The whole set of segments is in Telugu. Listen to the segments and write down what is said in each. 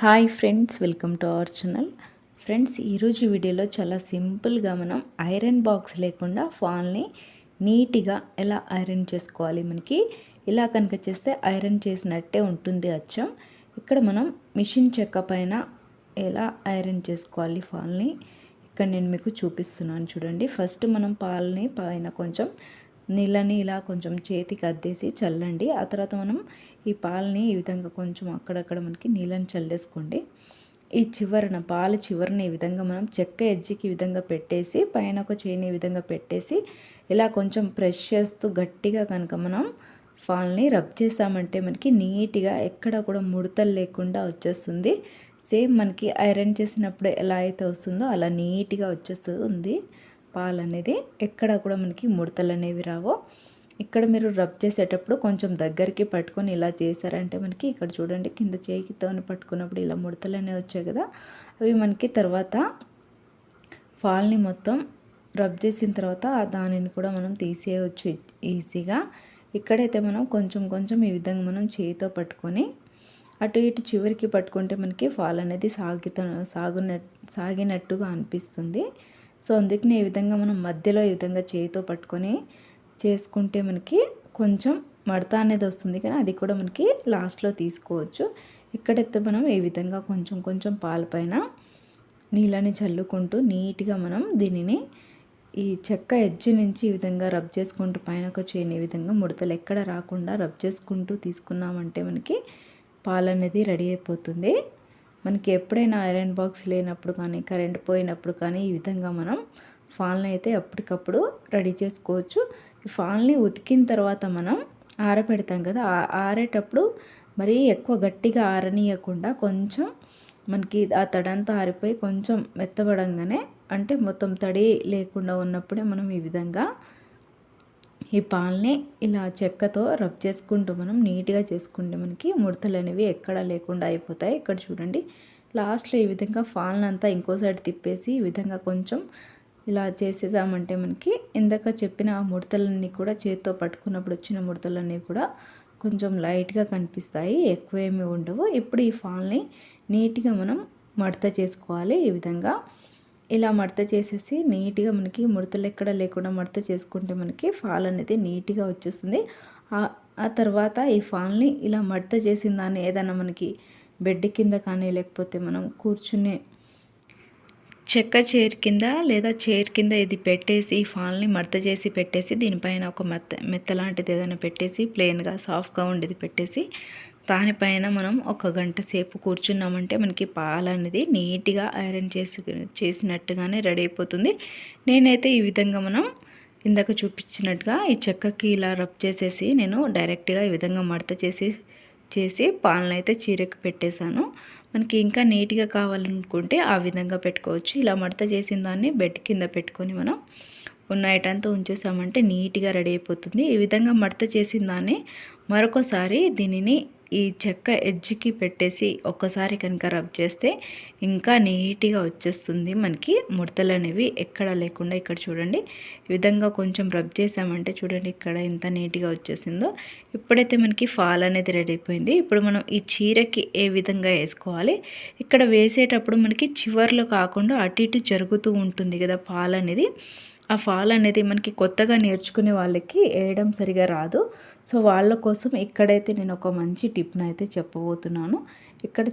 Hi friends, welcome to our channel. Friends, ఈరోజు వీడియోలో చాలా సింపుల్గా మనం ఐరన్ బాక్స్ లేకుండా ఫాల్ని నీట్గా ఎలా ఐరన్ చేసుకోవాలి. మనకి ఇలా కనుక చేస్తే ఐరన్ చేసినట్టే ఉంటుంది అచ్చం. ఇక్కడ మనం మిషన్ చెక్క పైన ఎలా ఐరన్ చేసుకోవాలి ఫాల్ని ఇక్కడ నేను మీకు చూపిస్తున్నాను చూడండి. ఫస్ట్ మనం పాలని పైన కొంచెం నీళ్ళని ఇలా కొంచెం చేతికి అద్దేసి చల్లండి. ఆ తర్వాత మనం ఈ పాలని ఈ విధంగా కొంచెం అక్కడక్కడ మనకి నీళ్ళని చల్లేసుకోండి. ఈ పాల చివరన ఈ విధంగా మనం చెక్క ఎడ్జికి ఈ విధంగా పెట్టేసి పైన ఒక చేయిని ఈ విధంగా పెట్టేసి ఇలా కొంచెం ప్రెస్ చేస్తూ గట్టిగా కనుక మనం పాలని రబ్ చేసామంటే మనకి నీట్గా ఎక్కడ కూడా ముడతలు లేకుండా వచ్చేస్తుంది. సేమ్ మనకి ఐరన్ చేసినప్పుడు ఎలా అయితే వస్తుందో అలా నీట్గా వచ్చేస్తుంది. పాలు అనేది ఎక్కడ కూడా మనకి ముడతలు అనేవి రావో. ఇక్కడ మీరు రబ్ చేసేటప్పుడు కొంచెం దగ్గరికి పట్టుకొని ఇలా చేశారంటే మనకి ఇక్కడ చూడండి, కింద చేయితో పట్టుకున్నప్పుడు ఇలా ముడతలు అనేవి వచ్చాయి కదా, అవి మనకి తర్వాత పాల్ని మొత్తం రబ్ చేసిన తర్వాత దానిని కూడా మనం తీసేయవచ్చు ఈజీగా. ఇక్కడైతే మనం కొంచెం కొంచెం ఈ విధంగా మనం చేయితో పట్టుకొని అటు ఇటు చివరికి పట్టుకుంటే మనకి పాలు అనేది సాగినట్టుగా అనిపిస్తుంది. సో అందుకని ఈ విధంగా మనం మధ్యలో ఈ విధంగా చేయితో పట్టుకొని చేసుకుంటే మనకి కొంచెం మడత అనేది వస్తుంది, కానీ అది కూడా మనకి లాస్ట్లో తీసుకోవచ్చు. ఇక్కడైతే మనం ఈ విధంగా కొంచెం కొంచెం పాల పైన నీళ్ళని చల్లుకుంటూ నీట్గా మనం దీనిని ఈ చెక్క ఎడ్జ్ నుంచి ఈ విధంగా రబ్ చేసుకుంటూ పైన ఒక చేయని ఈ విధంగా ముడతలు ఎక్కడ రాకుండా రబ్ చేసుకుంటూ తీసుకున్నామంటే మనకి పాలు అనేది రెడీ అయిపోతుంది. మనకి ఎప్పుడైనా ఐరన్ బాక్స్ లేనప్పుడు కానీ కరెంట్ పోయినప్పుడు కానీ ఈ విధంగా మనం ఫాల్ని అయితే అప్పటికప్పుడు రెడీ చేసుకోవచ్చు. ఈ ఫాల్ని ఉతికిన తర్వాత మనం ఆరబెడతాం కదా, ఆరేటప్పుడు మరీ ఎక్కువ గట్టిగా ఆరనీయకుండా కొంచెం మనకి ఆ తడంతా ఆరిపోయి కొంచెం మెత్తబడంగానే, అంటే మొత్తం తడి లేకుండా ఉన్నప్పుడే మనం ఈ విధంగా ఈ పాల్ని ఇలా చెక్కతో రబ్ చేసుకుంటూ మనం నీట్గా చేసుకుంటే మనకి ముడతలు అనేవి ఎక్కడా లేకుండా అయిపోతాయి. ఇక్కడ చూడండి, లాస్ట్లో ఈ విధంగా పాల్ని అంతా ఇంకో సైడ్ తిప్పేసి ఈ విధంగా కొంచెం ఇలా చేసేసామంటే మనకి ఇందాక చెప్పిన ఆ ముడతలన్నీ కూడా చేతితో పట్టుకున్నప్పుడు వచ్చిన ముడతలన్నీ కూడా కొంచెం లైట్గా కనిపిస్తాయి, ఎక్కువ ఏమీ ఉండవు. ఇప్పుడు ఈ పాల్ని నీట్గా మనం మడత చేసుకోవాలి. ఈ విధంగా ఇలా మడత చేసేసి నీట్గా మనకి ముడతలు ఎక్కడ లేకుండా మడత చేసుకుంటే మనకి ఫాల్ అనేది నీట్గా వచ్చేస్తుంది. ఆ తర్వాత ఈ ఫాల్ని ఇలా మడత చేసిన దాన్ని ఏదైనా మనకి బెడ్ కింద కానీ లేకపోతే మనం కూర్చునే చెక్క చైర్ కింద లేదా చైర్ కింద ఇది పెట్టేసి ఈ ఫాల్ని మడత చేసి పెట్టేసి దీనిపైన ఒక మెత్త లాంటిది ఏదైనా పెట్టేసి ప్లెయిన్గా సాఫ్ట్గా ఉండేది పెట్టేసి దానిపైన మనం ఒక గంట సేపు కూర్చున్నామంటే మనకి పాలు అనేది నీట్గా ఐరన్ చేసినట్టుగానే రెడీ అయిపోతుంది. నేనైతే ఈ విధంగా మనం ఇందాక చూపించినట్టుగా ఈ చెక్కకి ఇలా రబ్ చేసేసి నేను డైరెక్ట్గా ఈ విధంగా మడత చేసి పాలను అయితే చీరకి పెట్టేశాను. మనకి ఇంకా నీట్గా కావాలనుకుంటే ఆ విధంగా పెట్టుకోవచ్చు. ఇలా మడత చేసిన దాన్ని బెడ్ కింద పెట్టుకొని మనం ఉన్న ఐటంతా ఉంచేసామంటే నీట్గా రెడీ అయిపోతుంది. ఈ విధంగా మడత చేసిన దాన్ని మరొకసారి దీనిని ఈ చెక్క ఎడ్జ్కి పెట్టేసి ఒక్కసారి కనుక రబ్ చేస్తే ఇంకా నీట్గా వచ్చేస్తుంది. మనకి ముడతలు అనేవి ఎక్కడ లేకుండా ఇక్కడ చూడండి, ఈ విధంగా కొంచెం రబ్ చేసామంటే చూడండి ఇక్కడ ఎంత నీట్గా వచ్చేసిందో. ఇప్పుడైతే మనకి ఫాల్ అనేది రెడీ అయిపోయింది. ఇప్పుడు మనం ఈ చీరకి ఏ విధంగా వేసుకోవాలి, ఇక్కడ వేసేటప్పుడు మనకి చివర్లో కాకుండా అటు ఇటు జరుగుతూ ఉంటుంది కదా పాల్ అనేది. ఆ ఫాల్ అనేది మనకి కొత్తగా నేర్చుకునే వాళ్ళకి వేయడం సరిగా రాదు. సో వాళ్ళ కోసం ఇక్కడైతే నేను ఒక మంచి టిప్ను అయితే చెప్పబోతున్నాను. ఇక్కడ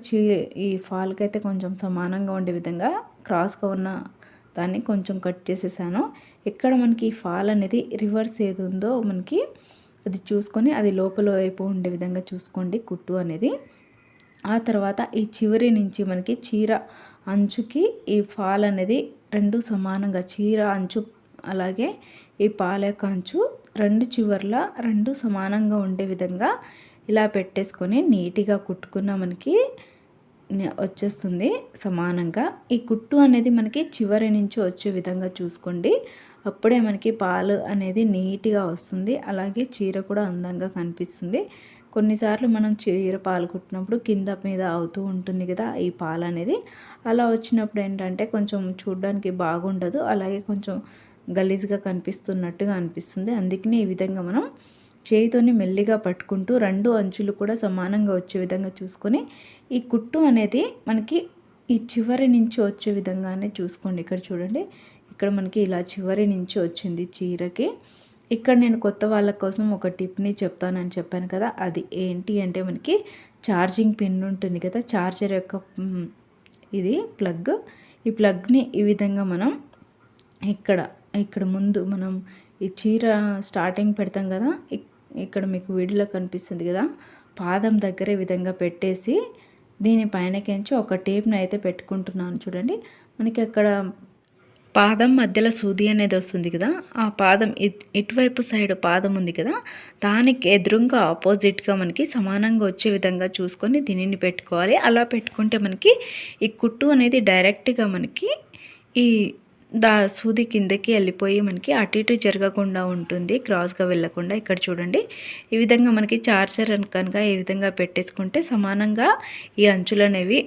ఈ ఫాల్కి అయితే కొంచెం సమానంగా ఉండే విధంగా క్రాస్గా ఉన్న దాన్ని కొంచెం కట్ చేసేసాను. ఇక్కడ మనకి ఈ ఫాల్ అనేది రివర్స్ ఏది ఉందో మనకి అది చూసుకొని అది లోపల వైపు ఉండే విధంగా చూసుకోండి కుట్టు అనేది. ఆ తర్వాత ఈ చివరి నుంచి మనకి చీర అంచుకి ఈ ఫాల్ అనేది రెండు సమానంగా చీర అంచు అలాగే ఈ పాల యొక్క అంచు రెండు చివర్ల రెండు సమానంగా ఉండే విధంగా ఇలా పెట్టేసుకొని నీట్గా కుట్టుకున్న మనకి వచ్చేస్తుంది సమానంగా. ఈ కుట్టు అనేది మనకి చివరి నుంచి వచ్చే విధంగా చూసుకోండి, అప్పుడే మనకి పాలు అనేది నీట్గా వస్తుంది. అలాగే చీర కూడా అందంగా కనిపిస్తుంది. కొన్నిసార్లు మనం చీర పాలు కుట్టినప్పుడు కింద మీద అవుతూ ఉంటుంది కదా ఈ పాలు అనేది, అలా వచ్చినప్పుడు ఏంటంటే కొంచెం చూడడానికి బాగుండదు, అలాగే కొంచెం గలీజ్గా కనిపిస్తున్నట్టుగా అనిపిస్తుంది. అందుకనే ఈ విధంగా మనం చేయితోని మెల్లిగా పట్టుకుంటూ రెండు అంచులు కూడా సమానంగా వచ్చే విధంగా చూసుకొని ఈ కుట్టు అనేది మనకి ఈ చివరి నుంచి వచ్చే విధంగానే చూసుకోండి. ఇక్కడ చూడండి, ఇక్కడ మనకి ఇలా చివరి నుంచి వచ్చింది చీరకి. ఇక్కడ నేను కొత్త వాళ్ళ కోసం ఒక టిప్ని చెప్తానని చెప్పాను కదా, అది ఏంటి అంటే మనకి ఛార్జింగ్ పిన్ ఉంటుంది కదా, ఛార్జర్ యొక్క ఇది ప్లగ్. ఈ ప్లగ్ని ఈ విధంగా మనం ఇక్కడ ముందు మనం ఈ చీర స్టార్టింగ్ పెడతాం కదా, ఇక్కడ మీకు వీడియోలో కనిపిస్తుంది కదా, పాదం దగ్గర ఈ విధంగా పెట్టేసి దీనిపైనకించి ఒక టేప్ని అయితే పెట్టుకుంటున్నాను. చూడండి, మనకి అక్కడ పాదం మధ్యలో సూది అనేది వస్తుంది కదా, ఆ పాదం ఇటువైపు సైడ్ పాదం ఉంది కదా, దానికి ఎదురుగా ఆపోజిట్గా మనకి సమానంగా వచ్చే విధంగా చూసుకొని దీనిని పెట్టుకోవాలి. అలా పెట్టుకుంటే మనకి ఈ కుట్టు అనేది డైరెక్ట్గా మనకి ఈ సూది కిందకి వెళ్ళిపోయి మనకి అటు ఇటు జరగకుండా ఉంటుంది, క్రాస్గా వెళ్ళకుండా. ఇక్కడ చూడండి, ఈ విధంగా మనకి చార్జర్ కనుక ఈ విధంగా పెట్టేసుకుంటే సమానంగా ఈ అంచులు అనేవి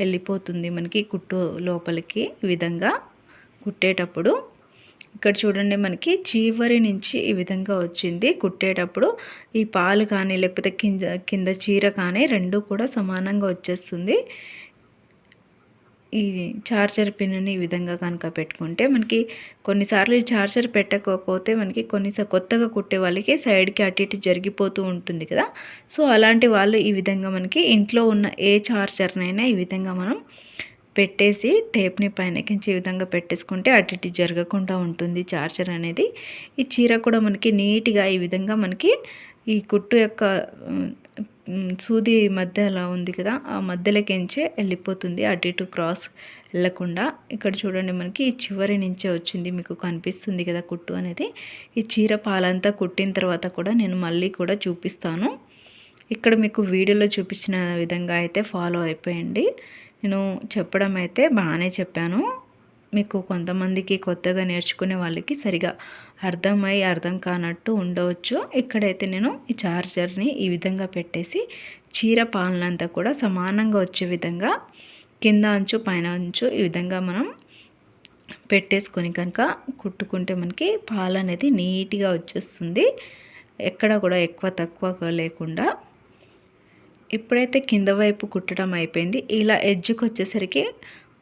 వెళ్ళిపోతుంది మనకి కుట్టు లోపలికి. ఈ విధంగా కుట్టేటప్పుడు ఇక్కడ చూడండి, మనకి చివరి నుంచి ఈ విధంగా వచ్చింది. కుట్టేటప్పుడు ఈ పాలు కానీ లేకపోతే కింద చీర కానీ రెండు కూడా సమానంగా వచ్చేస్తుంది. ఈ చార్జర్ పిన్ని ఈ విధంగా కనుక పెట్టుకుంటే మనకి కొన్నిసార్లు ఈ చార్జర్ పెట్టకపోతే మనకి కొత్తగా కుట్టే వాళ్ళకి సైడ్కి అటు ఇటు జరిగిపోతూ ఉంటుంది కదా. సో అలాంటి వాళ్ళు ఈ విధంగా మనకి ఇంట్లో ఉన్న ఏ చార్జర్నైనా ఈ విధంగా మనం పెట్టేసి టేప్ని పైనకించి ఈ విధంగా పెట్టేసుకుంటే అటు ఇటు జరగకుండా ఉంటుంది చార్జర్ అనేది. ఈ చీర కూడా మనకి నీట్గా ఈ విధంగా మనకి ఈ కుట్టు యొక్క సూది మధ్యలో ఉంది కదా, ఆ మధ్యలోకించే వెళ్ళిపోతుంది, అటు ఇటు క్రాస్ వెళ్ళకుండా. ఇక్కడ చూడండి, మనకి ఈ చివరి నుంచే వచ్చింది, మీకు కనిపిస్తుంది కదా కుట్టు అనేది. ఈ చీర పాలంతా కుట్టిన తర్వాత కూడా నేను మళ్ళీ కూడా చూపిస్తాను. ఇక్కడ మీకు వీడియోలో చూపించిన విధంగా అయితే ఫాలో అయిపోయండి. నేను చెప్పడం అయితే బాగానే చెప్పాను. మీకు కొంతమందికి కొత్తగా నేర్చుకునే వాళ్ళకి సరిగా అర్థం కానట్టు ఉండవచ్చు. ఇక్కడైతే నేను ఈ చార్జర్ని ఈ విధంగా పెట్టేసి చీర పాలనంతా కూడా సమానంగా వచ్చే విధంగా కింద అంచు పైన అంచు ఈ విధంగా మనం పెట్టేసుకొని కనుక కుట్టుకుంటే మనకి పాలు అనేది నీట్గా వచ్చేస్తుంది, ఎక్కడ కూడా ఎక్కువ తక్కువ లేకుండా. ఇప్పుడైతే కింద వైపు కుట్టడం అయిపోయింది. ఇలా ఎడ్జ్కి వచ్చేసరికి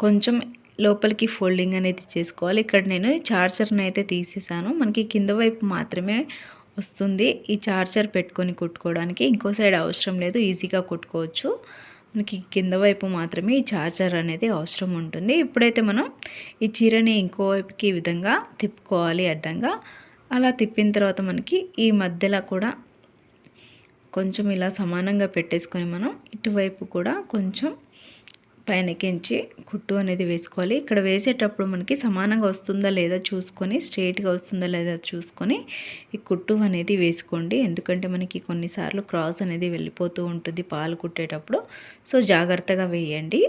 కొంచెం లోపలికి ఫోల్డింగ్ అనేది చేసుకోవాలి. ఇక్కడ నేను చార్జర్ని అయితే తీసేసాను, మనకి కింద వైపు మాత్రమే వస్తుంది ఈ చార్జర్ పెట్టుకొని కుట్టుకోవడానికి. ఇంకో సైడ్ అవసరం లేదు, ఈజీగా కుట్టుకోవచ్చు. మనకి కింద వైపు మాత్రమే ఈ చార్జర్ అనేది అవసరం ఉంటుంది. ఇప్పుడైతే మనం ఈ చీరని ఇంకో వైపుకి ఈ విధంగా తిప్పుకోవాలి అడ్డంగా. అలా తిప్పిన తర్వాత మనకి ఈ మధ్యలో కూడా కొంచెం ఇలా సమానంగా పెట్టేసుకొని మనం ఇటువైపు కూడా కొంచెం పైనకించి కుట్టు అనేది వేసుకోవాలి. ఇక్కడ వేసేటప్పుడు మనకి సమానంగా వస్తుందా లేదా చూసుకొని, స్ట్రైట్గా వస్తుందా లేదా చూసుకొని ఈ కుట్టు అనేది వేసుకోండి. ఎందుకంటే మనకి కొన్నిసార్లు క్రాస్ అనేది వెళ్ళిపోతూ ఉంటుంది పాలు కుట్టేటప్పుడు, సో జాగ్రత్తగా వేయండి.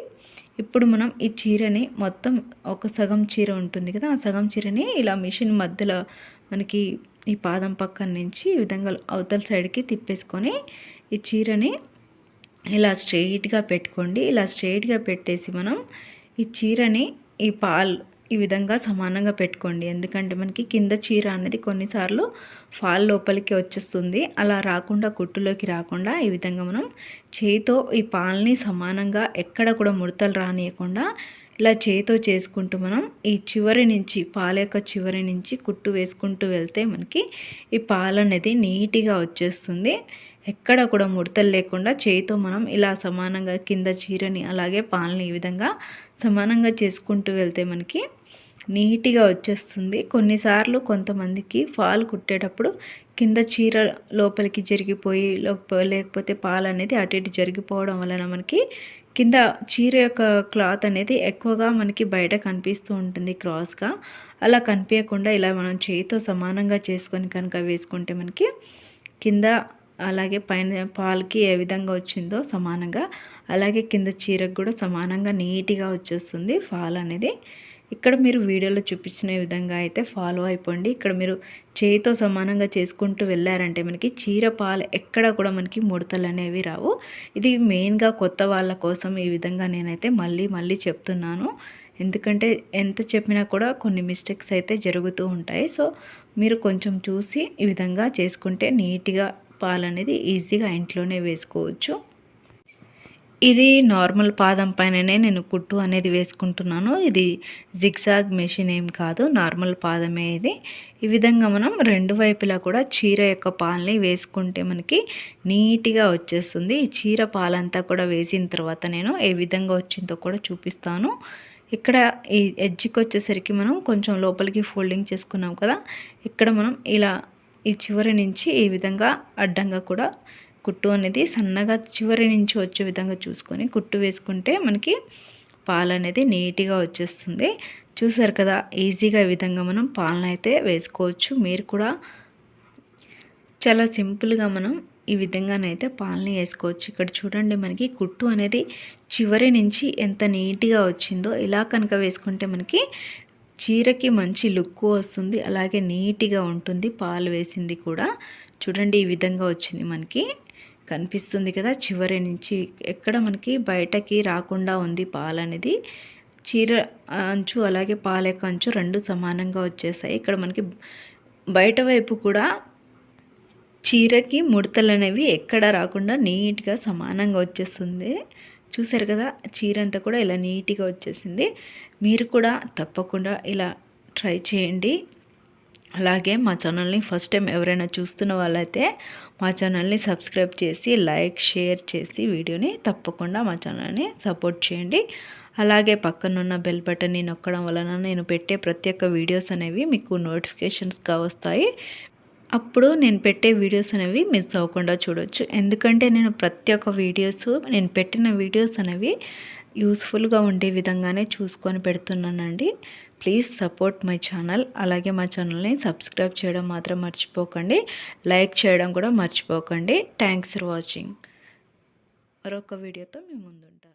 ఇప్పుడు మనం ఈ చీరని మొత్తం ఒక సగం చీర ఉంటుంది కదా, ఆ సగం చీరని ఇలా మిషన్ మధ్యలో మనకి ఈ పాదం పక్కన నుంచి ఈ విధంగా అవతల సైడ్కి తిప్పేసుకొని ఈ చీరని ఇలా స్ట్రెయిట్గా పెట్టుకోండి. ఇలా స్ట్రెయిట్గా పెట్టేసి మనం ఈ చీరని ఈ ఈ విధంగా సమానంగా పెట్టుకోండి. ఎందుకంటే మనకి కింద చీర అనేది కొన్నిసార్లు ఫాల్ లోపలికి వచ్చేస్తుంది, అలా రాకుండా కుట్టులోకి రాకుండా ఈ విధంగా మనం చేయితో ఈ పాల్ని సమానంగా ఎక్కడ కూడా ముడతలు రానియకుండా ఇలా చేయితో చేసుకుంటూ మనం ఈ చివరి నుంచి పాల యొక్క చివరి నుంచి కుట్టు వేసుకుంటూ వెళ్తే మనకి ఈ పాలు అనేది నీట్గా వచ్చేస్తుంది. ఎక్కడ కూడా ముడతలు లేకుండా చేయితో మనం ఇలా సమానంగా కింద చీరని అలాగే పాలని ఈ విధంగా సమానంగా చేసుకుంటూ వెళ్తే మనకి నీట్గా వచ్చేస్తుంది. కొన్నిసార్లు కొంతమందికి ఫాల్ కుట్టేటప్పుడు కింద చీర లోపలికి జరిగిపోయి లేకపోతే పాలు అనేది అటు ఇటు జరిగిపోవడం వలన మనకి కింద చీర యొక్క క్లాత్ అనేది ఎక్కువగా మనకి బయట కనిపిస్తూ ఉంటుంది క్రాస్గా. అలా కనిపించకుండా ఇలా మనం చేయితో సమానంగా చేసుకొని కనుక వేసుకుంటే మనకి కింద అలాగే పైన పాలకి ఏ విధంగా వచ్చిందో సమానంగా అలాగే కింద చీరకు కూడా సమానంగా నీట్గా వచ్చేస్తుంది ఫాల్ అనేది. ఇక్కడ మీరు వీడియోలో చూపించిన విధంగా అయితే ఫాలో అయిపోండి. ఇక్కడ మీరు చేయితో సమానంగా చేసుకుంటూ వెళ్ళారంటే మనకి చీర పాలు ఎక్కడ కూడా మనకి ముడతలు అనేవి రావు. ఇది మెయిన్గా కొత్త వాళ్ళ కోసం ఈ విధంగా నేనైతే మళ్ళీ చెప్తున్నాను. ఎందుకంటే ఎంత చెప్పినా కూడా కొన్ని మిస్టేక్స్ అయితే జరుగుతూ ఉంటాయి. సో మీరు కొంచెం చూసి ఈ విధంగా చేసుకుంటే నీట్గా పాలు అనేది ఈజీగా ఇంట్లోనే వేసుకోవచ్చు. ఇది నార్మల్ పాదం పైననే నేను కుట్టు అనేది వేసుకుంటున్నాను. ఇది జిగ్జాగ్ మెషిన్ ఏం కాదు, నార్మల్ పాదమే ఇది. ఈ విధంగా మనం రెండు వైపులా కూడా చీర యొక్క పాలని వేసుకుంటే మనకి నీట్గా వచ్చేస్తుంది. ఈ చీర పాలంతా కూడా వేసిన తర్వాత నేను ఏ విధంగా వచ్చిందో కూడా చూపిస్తాను. ఇక్కడ ఈ ఎడ్జ్కి వచ్చేసరికి మనం కొంచెం లోపలికి ఫోల్డింగ్ చేసుకున్నాం కదా, ఇక్కడ మనం ఇలా ఈ చివరి నుంచి ఈ విధంగా అడ్డంగా కూడా కుట్టు అనేది సన్నగా చివరి నుంచి వచ్చే విధంగా చూసుకొని కుట్టు వేసుకుంటే మనకి పాలు అనేది నీట్గా వచ్చేస్తుంది. చూసారు కదా, ఈజీగా ఈ విధంగా మనం పాలను అయితే వేసుకోవచ్చు. మీరు కూడా చాలా సింపుల్గా మనం ఈ విధంగానైతే పాలని వేసుకోవచ్చు. ఇక్కడ చూడండి, మనకి కుట్టు అనేది చివరి నుంచి ఎంత నీట్గా వచ్చిందో. ఇలా కనుక వేసుకుంటే మనకి చీరకి మంచి లుక్ వస్తుంది, అలాగే నీట్గా ఉంటుంది. పాలు వేసింది కూడా చూడండి ఈ విధంగా వచ్చింది, మనకి కనిపిస్తుంది కదా. చివరి నుంచి ఎక్కడ మనకి బయటకి రాకుండా ఉంది పాలు అనేది. చీర అంచు అలాగే పాల యొక్క అంచు రెండు సమానంగా వచ్చేసాయి. ఇక్కడ మనకి బయట వైపు కూడా చీరకి ముడతలు అనేవి ఎక్కడ రాకుండా నీట్గా సమానంగా వచ్చేస్తుంది. చూసారు కదా, చీర అంతా కూడా ఇలా నీట్గా వచ్చేసింది. మీరు కూడా తప్పకుండా ఇలా ట్రై చేయండి. అలాగే మా ఛానల్ని ఫస్ట్ టైం ఎవరైనా చూస్తున్న వాళ్ళైతే మా ఛానల్ని సబ్స్క్రైబ్ చేసి లైక్ షేర్ చేసి వీడియోని తప్పకుండా మా ఛానల్ని సపోర్ట్ చేయండి. అలాగే పక్కనున్న బెల్ బటన్ని నొక్కడం వలన నేను పెట్టే ప్రతి ఒక్క వీడియోస్ అనేవి మీకు నోటిఫికేషన్స్గా వస్తాయి. అప్పుడు నేను పెట్టే వీడియోస్ అనేవి మిస్ అవ్వకుండా చూడొచ్చు. ఎందుకంటే నేను ప్రతి ఒక్క నేను పెట్టిన వీడియోస్ అనేవి యూస్ఫుల్గా ఉండే విధంగానే చూసుకొని పెడుతున్నానండి. Please support my channel. అలాగే మా ఛానల్ని సబ్స్క్రైబ్ చేయడం మాత్రం మర్చిపోకండి, లైక్ చేయడం కూడా మర్చిపోకండి. Thanks for watching. మరొక వీడియోతో మీ ముందుంటాను.